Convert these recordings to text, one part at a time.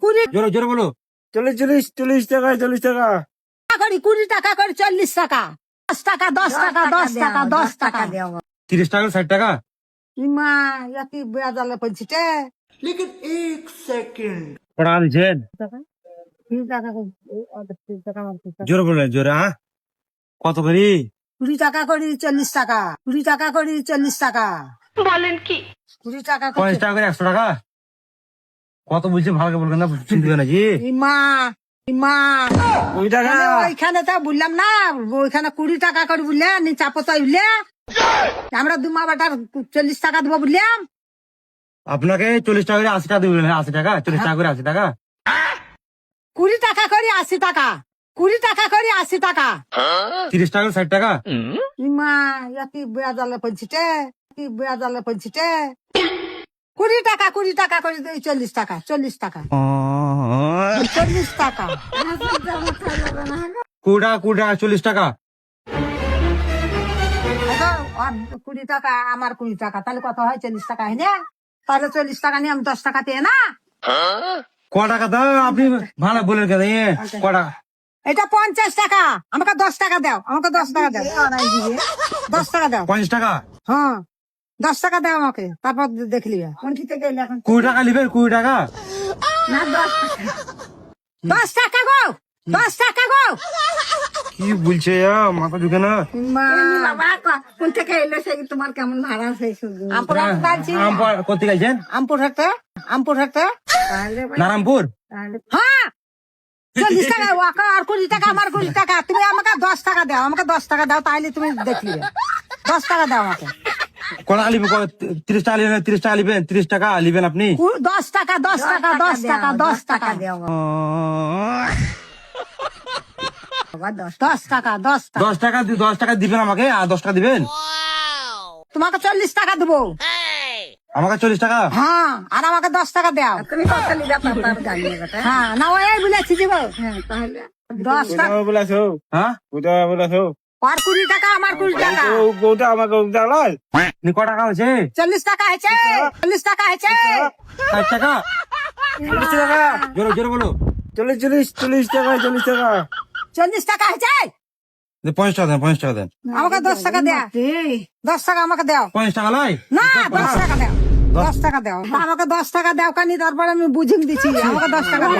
করি জোরে জোরে বলো। 40 টাকা 40 টাকা করি 20 টাকা করে 40 টাকা 10 টাকা 10 টাকা 10 টাকা 10 টাকা 30 টাকা 60 টাকা। ইমা ইয়াতি বেজালে পড়ছিতে পড়া দিচ্ছেন 20 টাকা 30 টাকা জোরে বললেন জোরে। হ্যাঁ কত করি? 20 টাকা করি 40 টাকা 20 টাকা করি 40 টাকা বলেন কি 20 টাকা 50 টাকা করে 100 টাকা। কত বলছে ভালো করে বলবেন না, শুনতে নাকি? ইমা ইমা 20 টাকা ওইখানে তো বললাম না, ওইখানে 20 টাকা করে বললে নিচা পচাই বললে আমরা দুমা বাটার 40 টাকা দেবো বললাম। আপনাকে 40 টাকা করে 80 টাকা দিবেন। 80 টাকা 40 টাকা করে 80 টাকা। 20 টাকা করে 80 টাকা 20 টাকা করে 80 টাকা 30 টাকা 60 টাকা। ইমা ইয়াতি বেজালে পড়ছিতে বেজালে পড়ছিতে 20 টাকা 20 টাকা করে 40 টাকা 40 টাকা 40 টাকা কুড়া কুড়া 40 টাকা। 20 টাকা আমার 20 টাকা তাহলে কত হয় 40 টাকা হয় না? তাহলে 40 টাকা নিয়ে আমি 10 টাকা দিয়ে না। ক টাকা দাও আপনি ভালো বলেন কেন? কটা? এটা 50 টাকা, আমাকে 10 টাকা দাও, আমাকে 10 টাকা দাও, 10 টাকা দাও। 50 টাকা। হ্যাঁ 10 টাকা দাও আমাকে, তারপর দেখলি কোন ঠিক গেলে এখন 20 টাকা নিবেন। 20 টাকা না 10 টাকা গো 10 টাকা গো কি বলছে? মাথা ঢুকে না। কোন থেকে এলে সেই তোমার কেমন ভাড়া সেই করতে গেছেন আমপুর হাটে নারায়ণপুর। হ্যাঁ 40 টাকা ওকে আর 20 টাকা আমার 20 টাকা, তুমি আমাকে 10 টাকা দাও, আমাকে 10 টাকা দাও, তাহলে তুমি দেখলি 10 টাকা দাও আমাকে। কটা নিবেন? 30 টাকা নিবেন। 30 টাকা নিবেন। 30 টাকা নিবেন আপনি। 10 টাকা 10 টাকা 10 টাকা 10 টাকা 10 টাকা 10 টাকা 10 টাকা 10 টাকা দিবেন আমাকে, আর 10 টাকা দিবেন। তোমাকে 40 টাকা দেবো। আমাকে 40 টাকা। হ্যাঁ আর আমাকে 10 টাকা দাও। হ্যাঁ না ওই বলেছি দিব। তাহলে 10 টাকা বলেছো হ্যাঁ কোথা বলেছো আর 20 টাকা আমার 20 টাকা কোথা আমাকে উঠালাই নি ক টাকা হয়েছে? 40 টাকা হয়েছে 40 টাকা হয়েছে 60 টাকা। 40 টাকা জোরে জোরে বলো। 40 টাকা 40 টাকা 40 টাকা হয়েছে 50 টাকা দেন। 50 টাকা দেন। আমাকে 10 টাকা দাও, 10 টাকা আমাকে দাও। 50 টাকা লাই। না 10 টাকা দাও, 10 টাকা দাও, আমাকে 10 টাকা দাও কানি, তারপরে আমি বুঝিয়ে দিচ্ছি আমাকে 10 টাকা দাও।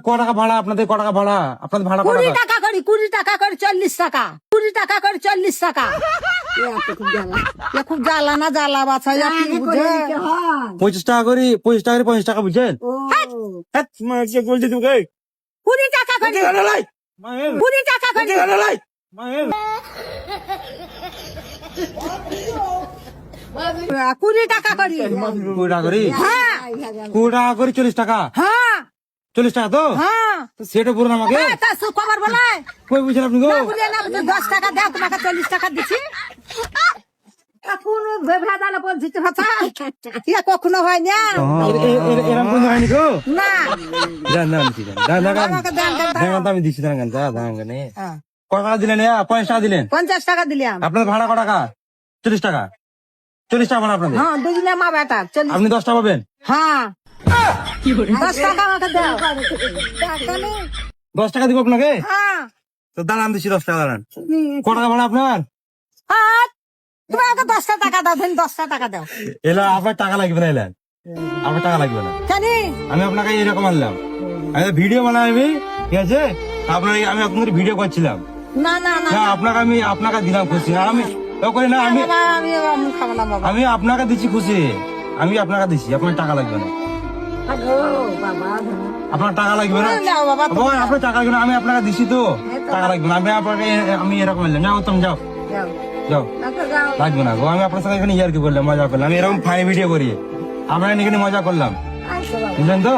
ক টাকা ভাড়া আপনাদের? ক টাকা ভাড়া আপনাদের? ভাড়া 20 টাকা করি 20 টাকা করে 40 টাকা 20 টাকা করে 40 টাকা। খুব জ্বালা না জ্বালা বাছা 25 টাকা করি 25 টাকা করে 50 টাকা বুঝছেন? মাকে বলছি তোকে 20 টাকা করি 20 টাকা করি 20 টাকা করি 20 টাকা করি হ্যাঁ 20 টাকা করি 40 টাকা। হ্যাঁ 40 টাকা তো হ্যাঁ সেটা বলুন আমাকে। তা খবর বলে কই বুঝছেন আপনি গো? বলে না 10 টাকা দাও, তোমাকে 40 টাকা দিচ্ছি। কখনো ভেদালে বলছি ভাষা ইয়া কখনো হয় না। এরকম কোন হয়নি গো? না জান জান কি জান জান জান আমাকে দেন দেন, দেন। জান আমি দিছি জান জান জান গানে হ্যাঁ, ক টাকা দিলেন? 50 টাকা দিলেন। 50 টাকা দিলাম। আপনাদের ভাড়া ক টাকা? 40 টাকা। 40 টাকা ভাড়া আপনাদের। হ্যাঁ দুজনে মা বেটা 40। আপনি 10 টাকা পাবেন। হ্যাঁ 10 টাকা আমাকে দাও। 10 টাকা দিব আপনাকে। হ্যাঁ তো দাঁড়ান দিচ্ছি 10 টাকা দাঁড়ান। ক টাকা ভাড়া আপনার? হ্যাঁ তুমি আমাকে 10 টাকা দাও, ধরুন 10 টাকা দাও। এলা আপনার টাকা লাগবে না। এলেন আপনার টাকা লাগবে না। জানি আমি আপনাকে এরকম আনলাম, আমি ভিডিও বানাই আমি, ঠিক আছে? আপনার আমি আপনাদের ভিডিও করছিলাম না না না না, আপনাকে দিলাম খুশি। আর আমি করি না, আমি বাবা, আমি খাবো না বাবা। আমি আপনাকে দিচ্ছি খুশি। আমি আপনাকে দিচ্ছি, আপনার টাকা লাগবে না। আপনার টাকা লাগবে না নাও বাবা, তুমি বাবা, আপনার টাকা লাগবে না। আমি আপনাকে দিচ্ছি তো টাকা লাগবে না। আমি আপনাকে আমি এরকম বললাম, যাও তুমি যাও যাও। যাও, যাও। লাগবে না গো। আমি আপনার সাথে এখানে ইয়ার কি করলাম, মজা করলাম। আমি এরকম ফানি ভিডিও করি, আমরা এখানে মজা করলাম, আচ্ছা বাবা। বুঝলেন তো?